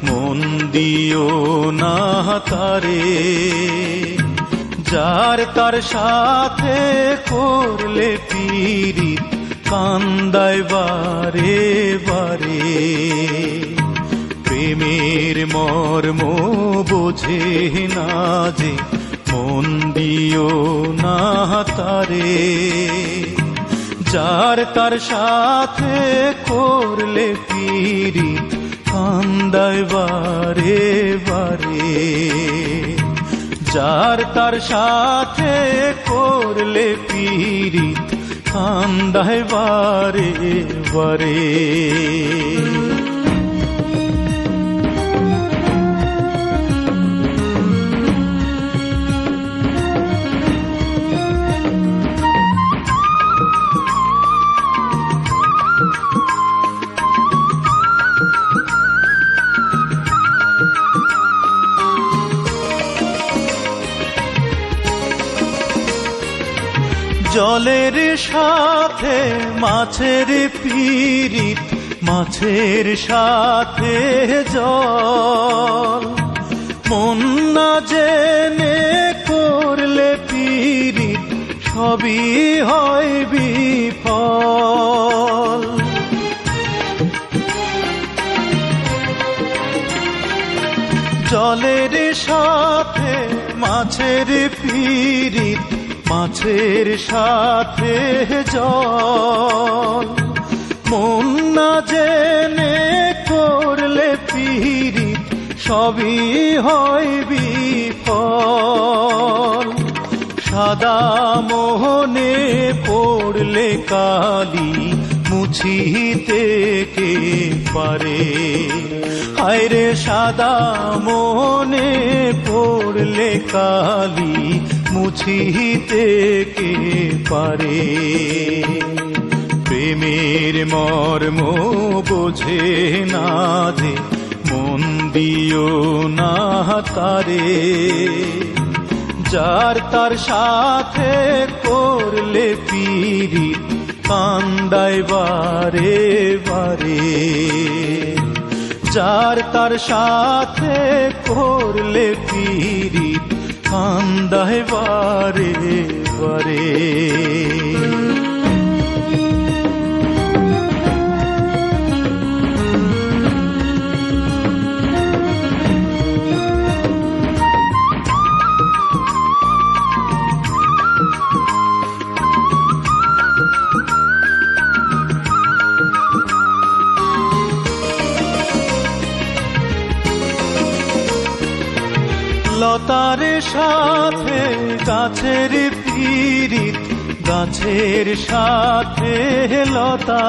মন দিও না তারে। যার তার সাথে করলে পীড়িত কান্দায় বারে বারে। প্রেমের মর্ম বোঝে না যে মন দিও না তারে। যার তার সাথে করলে পীড়িত কান্দায় বারে বারে। যার তার সাথে করলে পীড়িত কান্দায় বারে বারে। জলের সাথে মাছের পীড়িত, মাছের সাথে জল। মন না জেনে করলে পীড়িত সবই হয় বিফল। জলের সাথে মাছের পীড়িত, মাছের সাথে জল। মন না জেনে করলে পীড়িত সবই হয় বিফল। সাদা মোহনে পড়লে কালি মুছিতে কে পারে। হায়রে সাদা মোহনে পড়লে কালি মুছিতে কে পারে। প্রেমের মর্ম বোঝে না যে মন দিও না তারে। যার তার সাথে করলে পীড়িত কান্দায় বারে বারে। যার তার সাথে করলে পীড়িত কান্দায় বারে বারে। লতার সাথে গাছের পীড়িত, গাছের সাথে লতা।